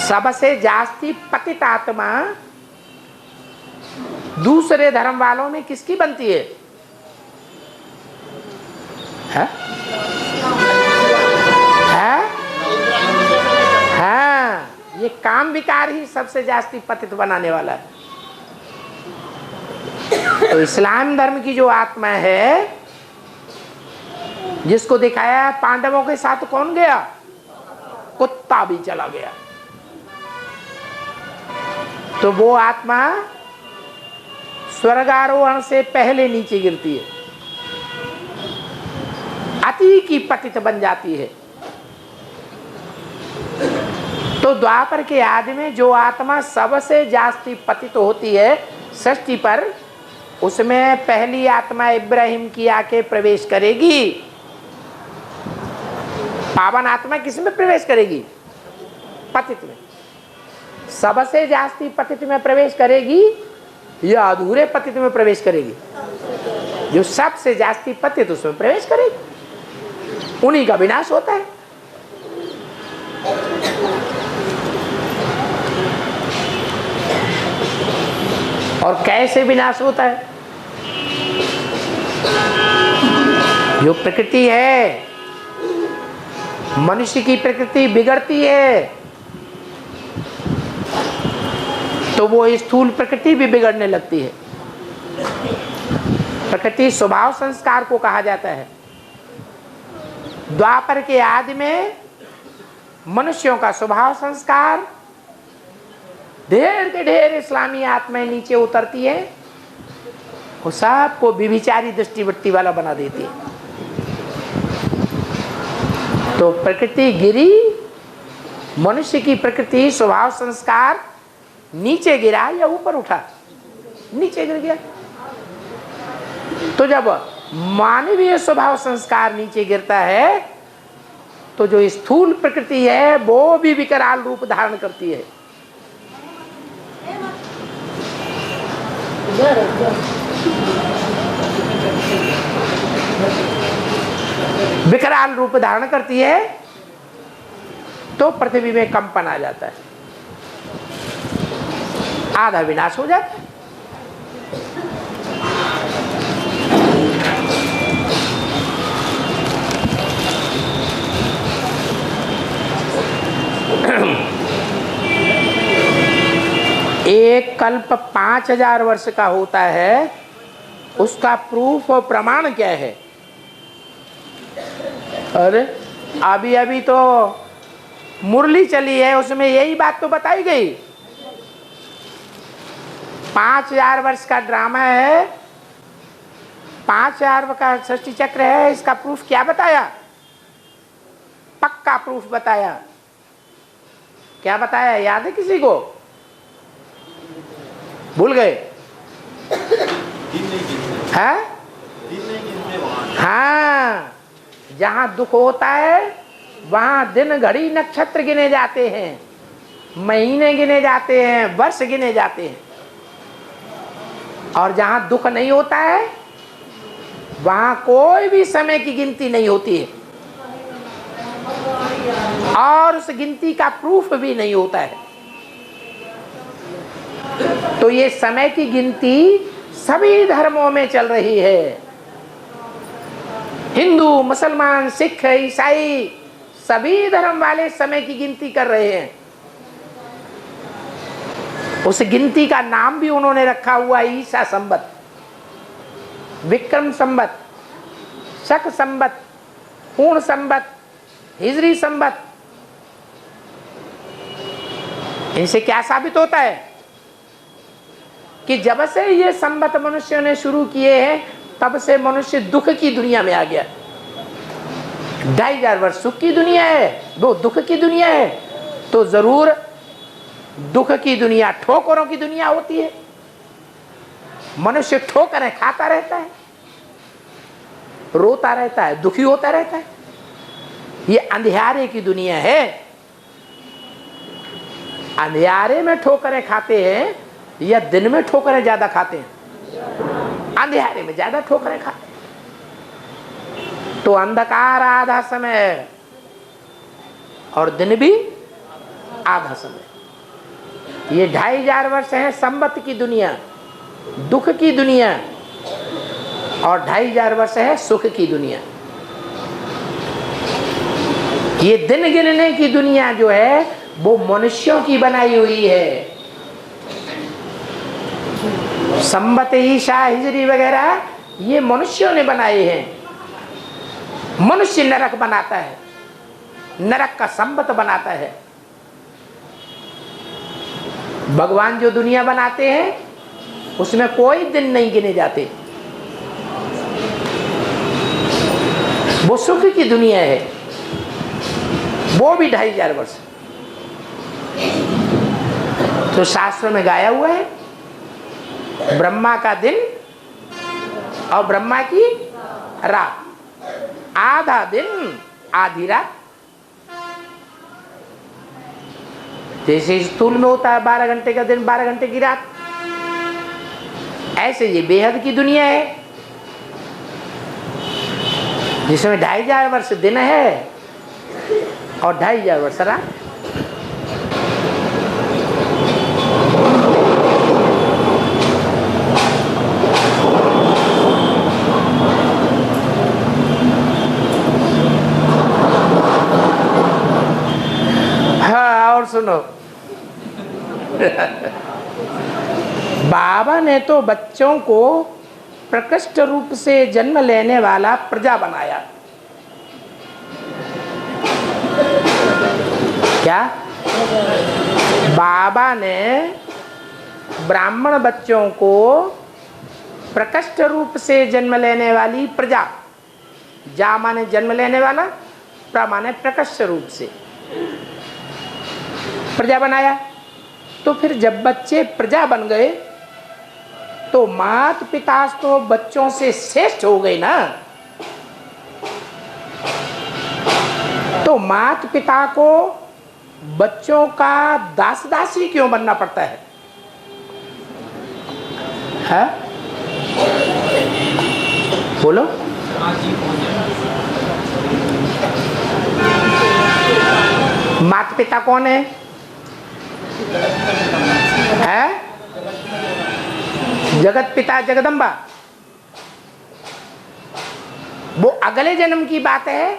सबसे जास्ती पतित आत्मा दूसरे धर्म वालों में किसकी बनती है? है? हाँ, ये काम विकार ही सबसे जास्ती पतित बनाने वाला है। तो इस्लाम धर्म की जो आत्मा है, जिसको दिखाया पांडवों के साथ कौन गया? कुत्ता भी चला गया। तो वो आत्मा स्वर्गारोहण से पहले नीचे गिरती है, अति की पतित बन जाती है। तो द्वापर के आदि में जो आत्मा सबसे जास्ती पतित होती है सृष्टि पर, उसमें पहली आत्मा इब्राहिम की आके प्रवेश करेगी। पावन आत्मा किसमें प्रवेश करेगी? पतित में। सबसे जास्ती पतित में प्रवेश करेगी या अधूरे पतित में प्रवेश करेगी? जो सबसे जास्ती पतित उसमें प्रवेश करेगी, उन्हीं का विनाश होता है। और कैसे विनाश होता है? जो प्रकृति है, मनुष्य की प्रकृति बिगड़ती है तो वो स्थूल प्रकृति भी बिगड़ने लगती है। प्रकृति स्वभाव संस्कार को कहा जाता है। द्वापर के आदि में मनुष्यों का स्वभाव संस्कार ढेर के ढेर इस्लामी आत्माएं नीचे उतरती है, वो सबको विभिचारी दृष्टिवृत्ति वाला बना देती है। तो प्रकृति गिरी, मनुष्य की प्रकृति स्वभाव संस्कार नीचे गिरा या ऊपर उठा? नीचे गिर गया। तो जब मानवीय स्वभाव संस्कार नीचे गिरता है तो जो स्थूल प्रकृति है वो भी विकराल रूप धारण करती है। विकराल रूप धारण करती है तो पृथ्वी में कंपन आ जाता है, आधा विनाश हो जाता है। एक कल्प 5000 वर्ष का होता है, उसका प्रूफ और प्रमाण क्या है? अरे अभी अभी तो मुरली चली है, उसमें यही बात तो बताई गई। 5000 वर्ष का ड्रामा है, 5000 का सृष्टि चक्र है, इसका प्रूफ क्या बताया? पक्का प्रूफ बताया। क्या बताया, याद है किसी को? भूल गए? है? हाँ, जहां दुख होता है वहां दिन घड़ी नक्षत्र गिने जाते हैं, महीने गिने जाते हैं, वर्ष गिने जाते हैं। और जहां दुख नहीं होता है वहां कोई भी समय की गिनती नहीं होती है और उस गिनती का प्रूफ भी नहीं होता है। तो ये समय की गिनती सभी धर्मों में चल रही है। हिंदू, मुसलमान, सिख, ईसाई सभी धर्म वाले समय की गिनती कर रहे हैं। उस गिनती का नाम भी उन्होंने रखा हुआ ईसा संवत, विक्रम संवत, शक संवत, पूर्ण संवत, हिजरी संवत। इनसे क्या साबित होता है कि जब से ये संवत मनुष्यों ने शुरू किए हैं तब से मनुष्य दुख की दुनिया में आ गया। 2500 वर्ष सुख की दुनिया है, वो दुख की दुनिया है, तो जरूर दुख की दुनिया ठोकरों की दुनिया होती है। मनुष्य ठोकरें खाता रहता है, रोता रहता है, दुखी होता रहता है। ये अंधियारे की दुनिया है। अंधियारे में ठोकरें खाते हैं या दिन में ठोकरें ज्यादा खाते हैं? अंधियारे में ज्यादा ठोकरें खाते हैं। तो अंधकार आधा समय है और दिन भी आधा समय। ये 2500 वर्ष है संवत की दुनिया, दुख की दुनिया, और 2500 वर्ष है सुख की दुनिया। ये दिन गिनने की दुनिया जो है वो मनुष्यों की बनाई हुई है। संवत, ईशा, हिजरी वगैरह ये मनुष्यों ने बनाए हैं। मनुष्य नरक बनाता है, नरक का संवत बनाता है। भगवान जो दुनिया बनाते हैं उसमें कोई दिन नहीं गिने जाते। वो सुख की दुनिया है, वो भी 2500 वर्ष। तो शास्त्र में गाया हुआ है ब्रह्मा का दिन और ब्रह्मा की रात, आधा दिन आधी रात। जैसे स्थूल में होता है 12 घंटे का दिन 12 घंटे की रात, ऐसे ये बेहद की दुनिया है जिसमें 2500 वर्ष दिन है और 2500 वर्ष रात। हाँ, और सुनो बाबा ने तो बच्चों को प्रकृष्ट रूप से जन्म लेने वाला प्रजा बनाया। क्या बाबा ने ब्राह्मण बच्चों को प्रकृष्ट रूप से जन्म लेने वाली प्रजा, जा माने जन्म लेने वाला, प्र माने प्रकृष्ट रूप से प्रजा बनाया। तो फिर जब बच्चे प्रजा बन गए तो माता पिता तो बच्चों से श्रेष्ठ हो गए ना। तो माता पिता को बच्चों का दास दासी क्यों बनना पड़ता है? है? बोलो। माता पिता कौन है? है? जगत पिता जगदम्बा। वो अगले जन्म की बात है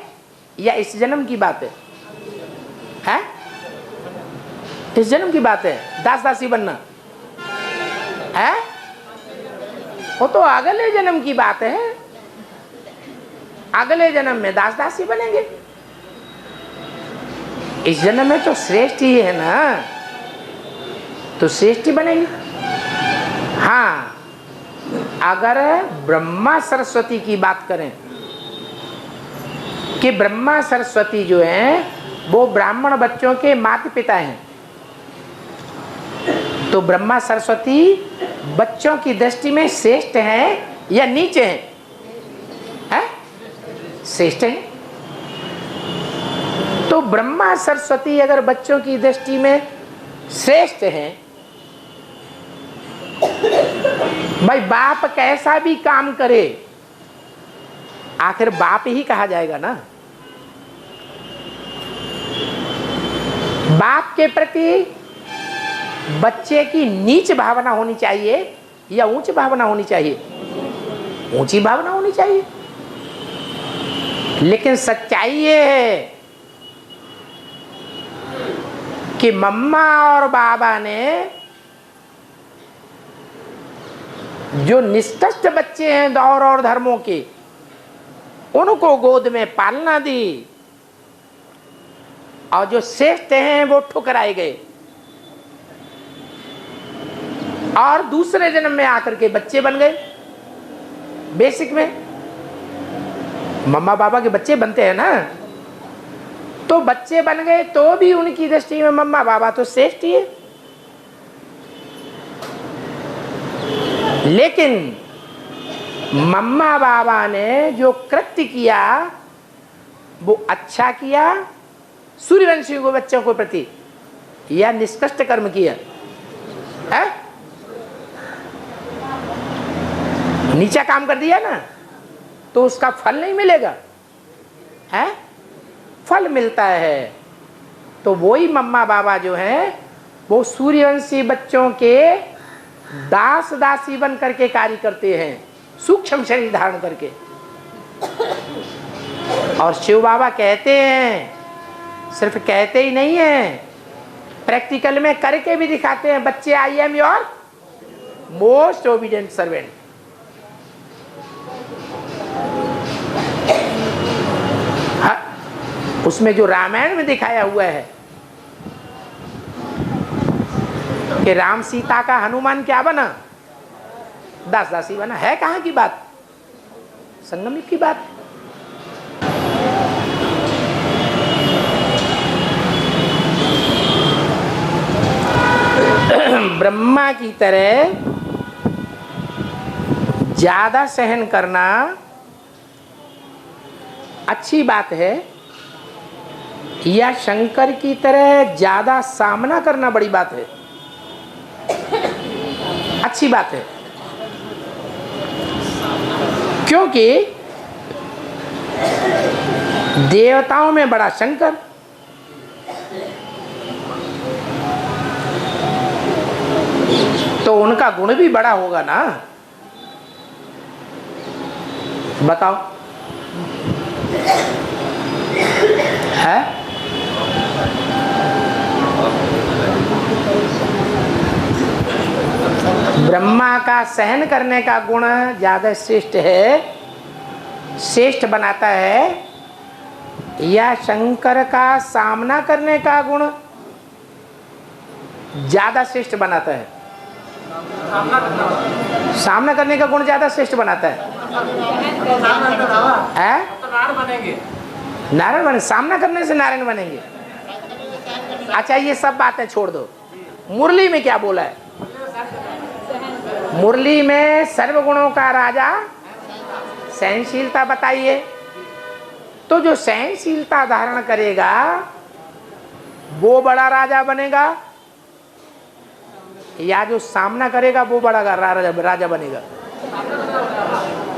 या इस जन्म की बात है? है? इस जन्म की बात है दास दासी बनना है। वो तो अगले जन्म की बात है, अगले जन्म में दास दासी बनेंगे। इस जन्म में तो श्रेष्ठ ही है ना, तो श्रेष्ठ ही बनेंगे। हाँ, अगर ब्रह्मा सरस्वती की बात करें कि ब्रह्मा सरस्वती जो हैं वो ब्राह्मण बच्चों के माता पिता हैं, तो ब्रह्मा सरस्वती बच्चों की दृष्टि में श्रेष्ठ हैं या नीचे हैं? है? श्रेष्ठ हैं। तो ब्रह्मा सरस्वती अगर बच्चों की दृष्टि में श्रेष्ठ हैं, भाई बाप कैसा भी काम करे आखिर बाप ही कहा जाएगा ना। बाप के प्रति बच्चे की नीच भावना होनी चाहिए या ऊंच भावना होनी चाहिए? ऊंची भावना होनी चाहिए। लेकिन सच्चाई ये है कि मम्मा और बाबा ने जो निष्कष्ट बच्चे हैं दौर और धर्मों के, उनको गोद में पालना दी, और जो श्रेष्ठ हैं वो ठुकराए गए और दूसरे जन्म में आकर के बच्चे बन गए। बेसिक में मम्मा बाबा के बच्चे बनते हैं ना, तो बच्चे बन गए तो भी उनकी दृष्टि में मम्मा बाबा तो श्रेष्ठ ही है। लेकिन मम्मा बाबा ने जो कृत्य किया वो अच्छा किया सूर्यवंशी को बच्चों को प्रति, या निष्कृष्ट कर्म किया है? नीचा काम कर दिया ना तो उसका फल नहीं मिलेगा, है? फल मिलता है। तो वही मम्मा बाबा जो हैं वो सूर्यवंशी बच्चों के दास दासी बन करके कार्य करते हैं, सूक्ष्म शरीर धारण करके। और शिव बाबा कहते हैं, सिर्फ कहते ही नहीं हैं, प्रैक्टिकल में करके भी दिखाते हैं। बच्चे, I am your most obedient servant. हाँ, उसमें जो रामायण में दिखाया हुआ है कि राम सीता का हनुमान क्या बना? दास दासी बना। है कहाँ की बात? संगम युग की बात। ब्रह्मा की तरह ज्यादा सहन करना अच्छी बात है, या शंकर की तरह ज्यादा सामना करना बड़ी बात है? अच्छी बात है। क्योंकि देवताओं में बड़ा शंकर, तो उनका गुण भी बड़ा होगा ना। बताओ, है? ब्रह्मा का सहन करने का गुण ज्यादा श्रेष्ठ है, श्रेष्ठ बनाता है, या शंकर का सामना करने का गुण ज्यादा श्रेष्ठ बनाता है? सामना करने का गुण ज्यादा श्रेष्ठ बनाता है। नारायण बने, सामना करने से नारायण बनेंगे। अच्छा, ये सब बातें छोड़ दो। मुरली में क्या बोला है? मुरली में सर्वगुणों का राजा सहनशीलता बताइए। तो जो सहनशीलता धारण करेगा वो बड़ा राजा बनेगा, या जो सामना करेगा वो बड़ा राजा बनेगा?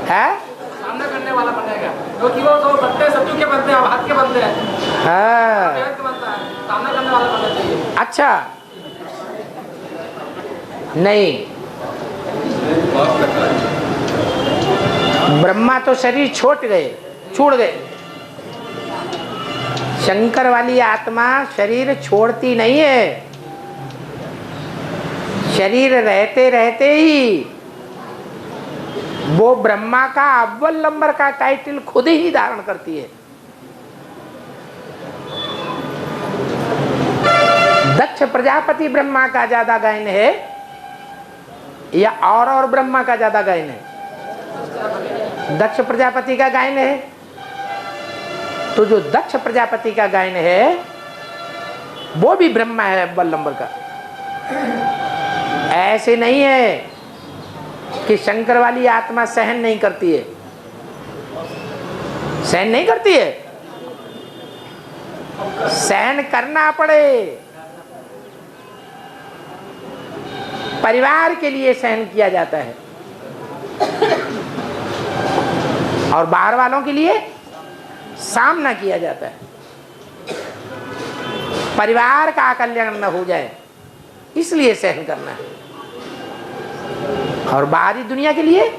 है? सामना करने वाला बनेगा, क्योंकि वो तो बंदे सत्तू के बनते हैं, हाथ के बनते हैं। हाँ। सामना करने वाला बनना चाहिए। अच्छा, नहीं, ब्रह्मा तो शरीर छोड़ गए। शंकर वाली आत्मा शरीर छोड़ती नहीं है। शरीर रहते रहते ही वो ब्रह्मा का अव्वल नंबर का टाइटल खुद ही धारण करती है। दक्ष प्रजापति ब्रह्मा का ज्यादा गायन है, या और ब्रह्मा का ज्यादा गायन है? दक्ष प्रजापति का गायन है। तो जो दक्ष प्रजापति का गायन है वो भी ब्रह्मा है अव्वल नंबर का। ऐसे नहीं है कि शंकर वाली आत्मा सहन नहीं करती है। सहन नहीं करती है, सहन करना पड़े। परिवार के लिए सहन किया जाता है, और बाहर वालों के लिए सामना किया जाता है। परिवार का कल्याण न हो जाए इसलिए सहन करना है, और बाहरी दुनिया के लिए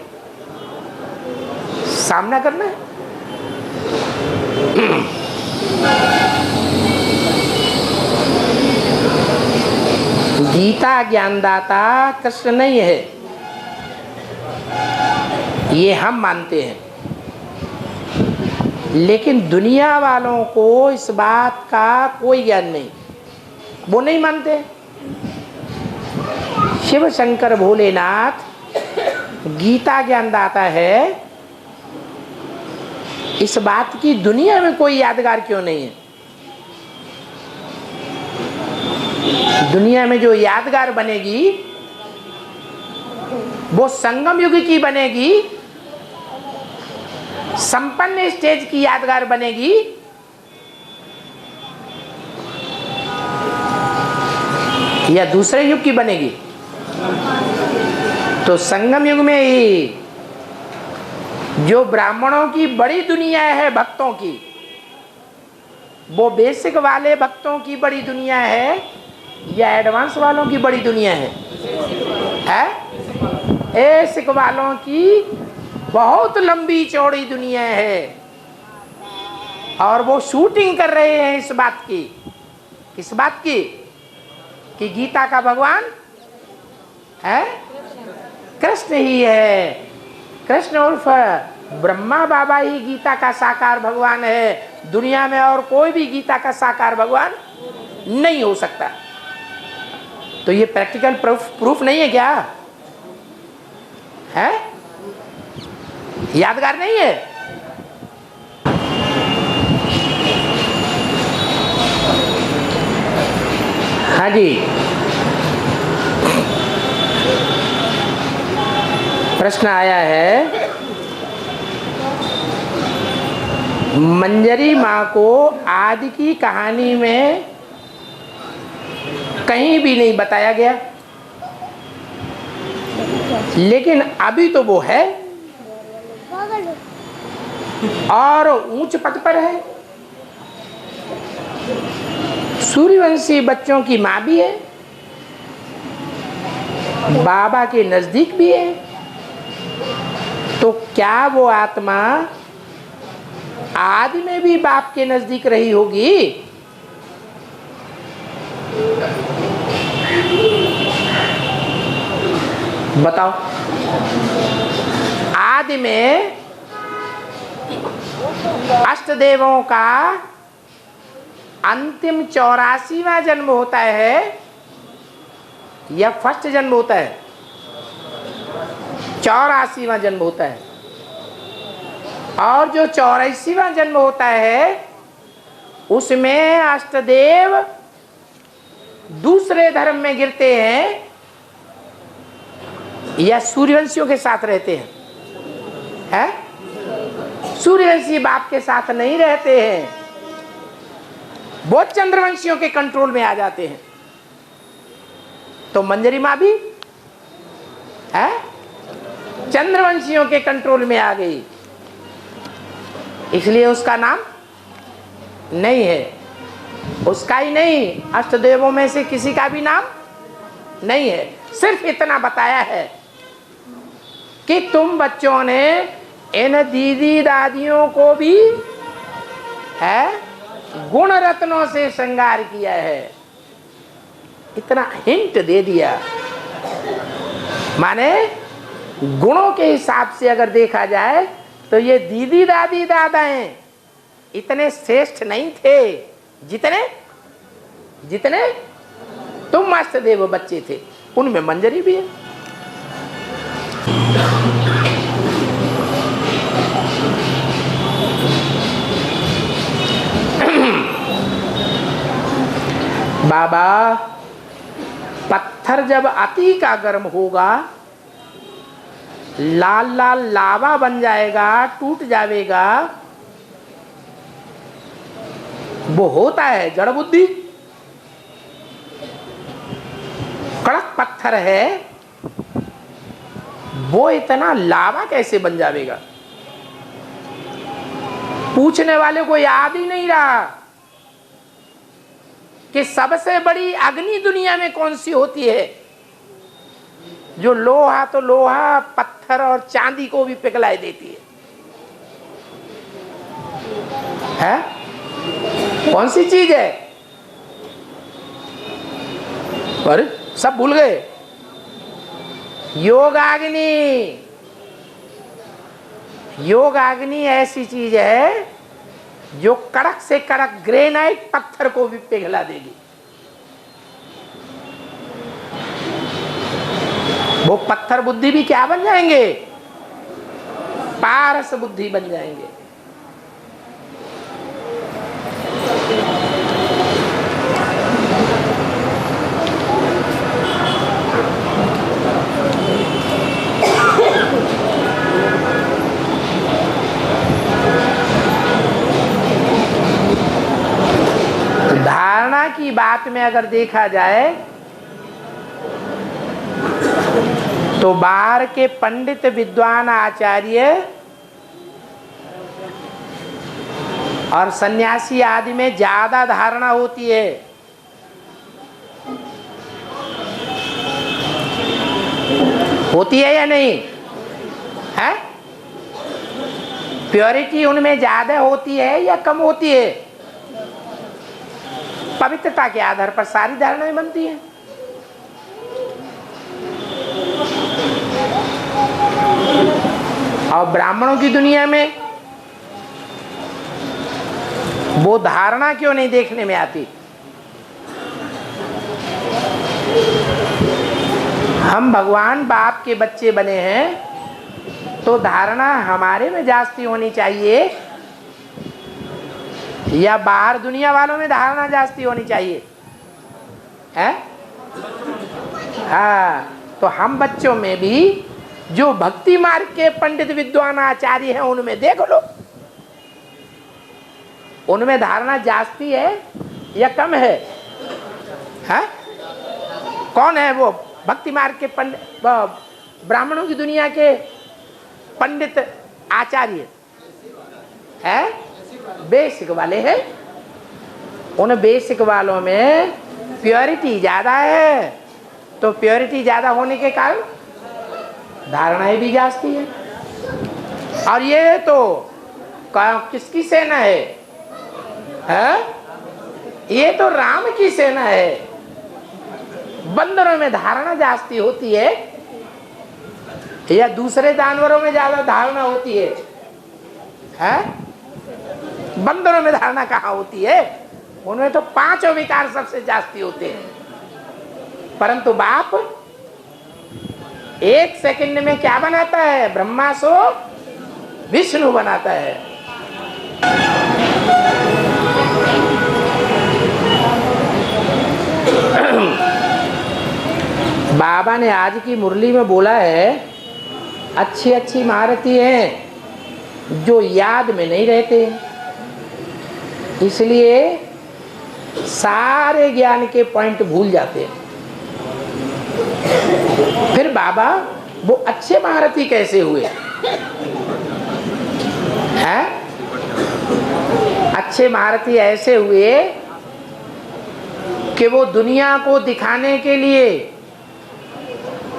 सामना करना है। गीता ज्ञानदाता कृष्ण नहीं है, ये हम मानते हैं, लेकिन दुनिया वालों को इस बात का कोई ज्ञान नहीं, वो नहीं मानते। शिव शंकर भोलेनाथ गीता ज्ञानदाता है, इस बात की दुनिया में कोई यादगार क्यों नहीं है? दुनिया में जो यादगार बनेगी वो संगम युग की बनेगी, संपन्न स्टेज की यादगार बनेगी, या दूसरे युग की बनेगी? तो संगम युग में ही जो ब्राह्मणों की बड़ी दुनिया है भक्तों की, वो बेसिक वाले भक्तों की बड़ी दुनिया है या एडवांस वालों की बड़ी दुनिया है? बेसिक वालों की बहुत लंबी चौड़ी दुनिया है, और वो शूटिंग कर रहे हैं इस बात की। किस बात की? कि गीता का भगवान है कृष्ण ही है। कृष्ण उर्फ ब्रह्मा बाबा ही गीता का साकार भगवान है। दुनिया में और कोई भी गीता का साकार भगवान नहीं हो सकता। तो ये प्रैक्टिकल प्रूफ नहीं है क्या? है? यादगार नहीं है? हाँ जी, प्रश्न आया है, मंजरी माँ को आदि की कहानी में कहीं भी नहीं बताया गया, लेकिन अभी तो वो है और ऊंच पद पर है। सूर्यवंशी बच्चों की माँ भी है, बाबा के नजदीक भी है। तो क्या वो आत्मा आदि में भी बाप के नजदीक रही होगी? बताओ। आदि में अष्टदेवों का अंतिम 84वां जन्म होता है या फर्स्ट जन्म होता है? 84वां जन्म होता है। और जो 84वां जन्म होता है उसमें अष्टदेव दूसरे धर्म में गिरते हैं या सूर्यवंशियों के साथ रहते हैं? सूर्यवंशी बाप के साथ नहीं रहते हैं, वो चंद्रवंशियों के कंट्रोल में आ जाते हैं। तो मंजरी माँ भी है, चंद्रवंशियों के कंट्रोल में आ गई, इसलिए उसका नाम नहीं है। उसका ही नहीं, अष्टदेवों में से किसी का भी नाम नहीं है। सिर्फ इतना बताया है कि तुम बच्चों ने इन दीदी दादियों को भी गुण रत्नों से श्रृंगार किया है, इतना हिंट दे दिया। माने गुणों के हिसाब से अगर देखा जाए तो ये दीदी दादी दादाएं इतने श्रेष्ठ नहीं थे जितने जितने तुम अष्टदेव बच्चे थे। उनमें मंजरी भी है। बाबा, पत्थर जब अति का गर्म होगा, लाल लाल लावा बन जाएगा, टूट जाएगा, वो होता है जड़ बुद्धि। कड़क पत्थर है, वो इतना लावा कैसे बन जाएगा? पूछने वाले को याद ही नहीं रहा कि सबसे बड़ी अग्नि दुनिया में कौन सी होती है, जो लोहा तो लोहा, पत्थर और चांदी को भी पिघलाए देती है? कौन सी चीज है? पर सब भूल गए। योगाग्नि। योगाग्नि ऐसी चीज है जो कड़क से कड़क ग्रेनाइट पत्थर को भी पिघला देगी। वो पत्थर बुद्धि भी क्या बन जाएंगे? पारस बुद्धि बन जाएंगे। धारणा की बात में अगर देखा जाए तो बाहर के पंडित विद्वान आचार्य और सन्यासी आदि में ज्यादा धारणा होती है। होती है या नहीं है? प्योरिटी उनमें ज्यादा होती है या कम होती है? पवित्रता के आधार पर सारी धारणाएं बनती हैं। और ब्राह्मणों की दुनिया में वो धारणा क्यों नहीं देखने में आती? हम भगवान बाप के बच्चे बने हैं तो धारणा हमारे में जास्ती होनी चाहिए या बाहर दुनिया वालों में धारणा जास्ती होनी चाहिए है? हाँ, तो हम बच्चों में भी जो भक्ति मार्ग के पंडित विद्वान आचार्य हैं उनमें देख लो, उनमें धारणा जास्ती है या कम है? हाँ? कौन है वो भक्ति मार्ग के पंडित, ब्राह्मणों की दुनिया के पंडित आचार्य है? बेसिक वाले हैं। उन बेसिक वालों में प्योरिटी ज्यादा है, तो प्योरिटी ज्यादा होने के कारण धारणाएं भी जास्ती है। और ये तो किसकी सेना है? ये तो राम की सेना है। बंदरों में धारणा जास्ती होती है या दूसरे जानवरों में ज्यादा धारणा होती है? बंदरों में धारणा कहाँ होती है? उनमें तो 5 विकार सबसे जास्ती होते हैं। परंतु बाप 1 सेकंड में क्या बनाता है? ब्रह्मा सो विष्णु बनाता है। बाबा ने आज की मुरली में बोला है, अच्छी अच्छी महारथी हैं जो याद में नहीं रहते, इसलिए सारे ज्ञान के पॉइंट भूल जाते हैं। फिर बाबा वो अच्छे महारथी कैसे हुए हैं? अच्छे महारथी ऐसे हुए कि वो दुनिया को दिखाने के लिए,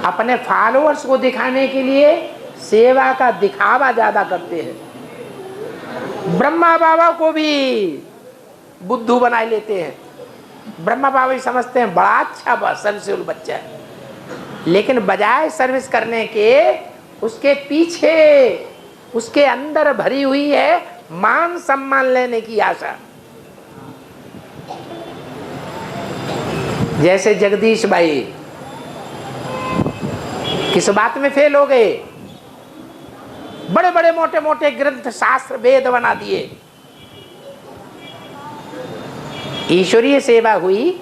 अपने फॉलोअर्स को दिखाने के लिए सेवा का दिखावा ज्यादा करते हैं। ब्रह्मा बाबा को भी बुद्धू बना लेते हैं। ब्रह्मा बाबा ही समझते हैं बड़ा अच्छा सर्विसफुल बच्चा है, लेकिन बजाय सर्विस करने के उसके पीछे उसके अंदर भरी हुई है मान सम्मान लेने की आशा। जैसे जगदीश भाई किस बात में फेल हो गए? बड़े बड़े मोटे मोटे ग्रंथ शास्त्र वेद बना दिए। ईश्वरीय सेवा हुई,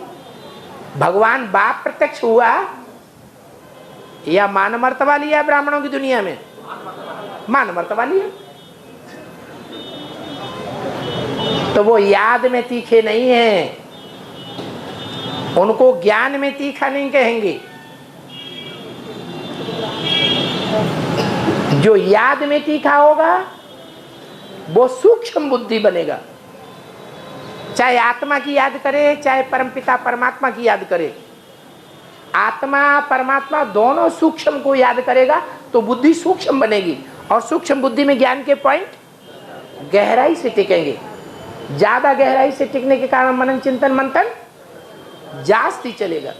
भगवान बाप प्रत्यक्ष हुआ या मान मर्तबा लिया? ब्राह्मणों की दुनिया में मान मर्तबा लिया। तो वो याद में तीखे नहीं हैं, उनको ज्ञान में तीखा नहीं कहेंगे। जो याद में तीखा होगा वो सूक्ष्म बुद्धि बनेगा। चाहे आत्मा की याद करे, चाहे परमपिता परमात्मा की याद करे, आत्मा परमात्मा दोनों सूक्ष्म को याद करेगा तो बुद्धि सूक्ष्म बनेगी। और सूक्ष्म बुद्धि में ज्ञान के पॉइंट गहराई से टिकेंगे। ज्यादा गहराई से टिकने के कारण मनन चिंतन मंथन जास्ती चलेगा,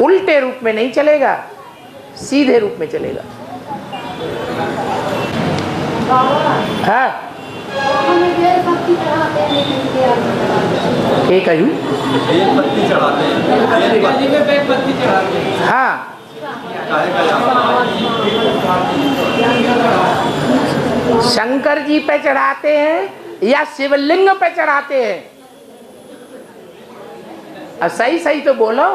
उल्टे रूप में नहीं चलेगा, सीधे रूप में चलेगा। हाँ, एक आयु बेलपत्ती चढ़ाते हैं, बेलपत्ती चढ़ाते हैं। हाँ, शंकर जी पे चढ़ाते हैं या शिवलिंग पे चढ़ाते हैं? अब सही सही तो बोलो,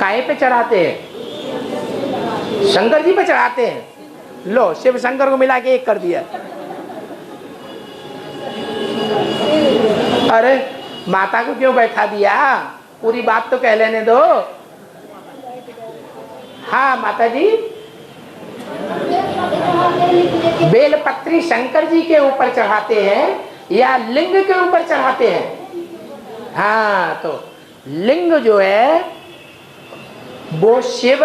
काहे पे चढ़ाते हैं? शंकर जी पे चढ़ाते हैं। लो, शिव शंकर को मिला के एक कर दिया। अरे माता को क्यों बैठा दिया? पूरी बात तो कह लेने दो। हाँ माता जी, बेलपत्री शंकर जी के ऊपर चढ़ाते हैं या लिंग के ऊपर चढ़ाते हैं? हाँ, तो लिंग जो है वो शिव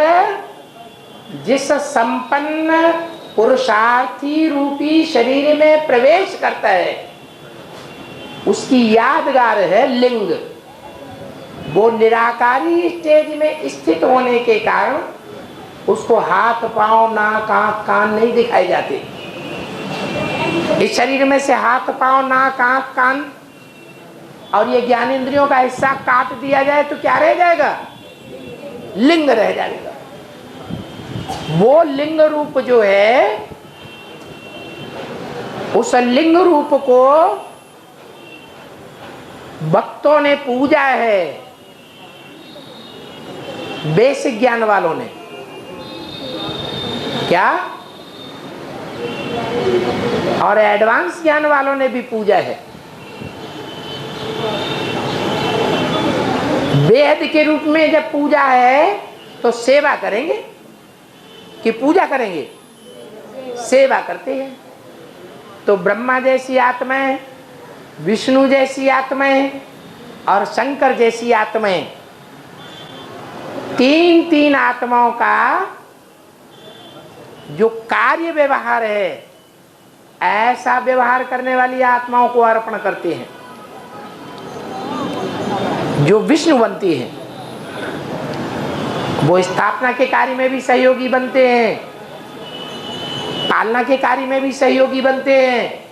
जिस संपन्न पुरुषार्थी रूपी शरीर में प्रवेश करता है उसकी यादगार है लिंग। वो निराकारी स्टेज में स्थित होने के कारण उसको हाथ पांव नाक आंख कान नहीं दिखाए जाते। इस शरीर में से हाथ पांव नाक आंख कान और ये ज्ञानेंद्रियों का हिस्सा काट दिया जाए तो क्या रह जाएगा? लिंग रह जाएगा। वो लिंग रूप जो है, उस लिंग रूप को भक्तों ने पूजा है, बेसिक ज्ञान वालों ने। क्या? और एडवांस ज्ञान वालों ने भी पूजा है। वेद के रूप में जब पूजा है तो सेवा करेंगे कि पूजा करेंगे? सेवा करते हैं। तो ब्रह्मा जैसी आत्माएं, विष्णु जैसी आत्माएं और शंकर जैसी आत्माएं, तीन तीन आत्माओं का जो कार्य व्यवहार है, ऐसा व्यवहार करने वाली आत्माओं को अर्पण करते हैं जो विष्णु बनती है। वो स्थापना के कार्य में भी सहयोगी बनते हैं, पालना के कार्य में भी सहयोगी बनते हैं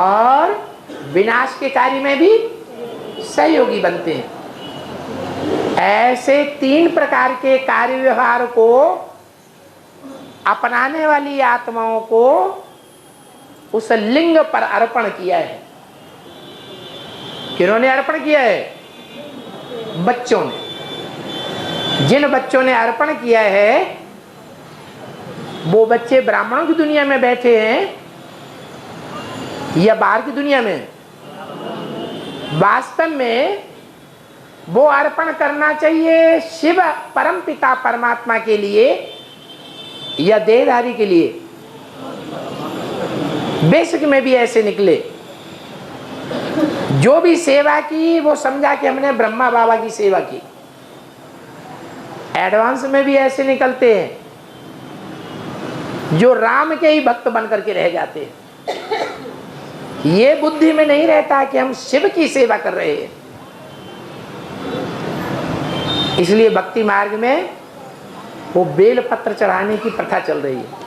और विनाश के कार्य में भी सहयोगी बनते हैं। ऐसे तीन प्रकार के कार्य व्यवहार को अपनाने वाली आत्माओं को उस लिंग पर अर्पण किया है। किन्होंने अर्पण किया है? बच्चों ने। जिन बच्चों ने अर्पण किया है वो बच्चे ब्राह्मणों की दुनिया में बैठे हैं या बाहर की दुनिया में? वास्तव में वो अर्पण करना चाहिए शिव परम पिता परमात्मा के लिए या देहधारी के लिए। बेसिक में भी ऐसे निकले। जो भी सेवा की वो समझा कि हमने ब्रह्मा बाबा की सेवा की। एडवांस में भी ऐसे निकलते हैं जो राम के ही भक्त बन करके रह जाते हैं। ये बुद्धि में नहीं रहता कि हम शिव की सेवा कर रहे हैं। इसलिए भक्ति मार्ग में वो बेल पत्र चढ़ाने की प्रथा चल रही है।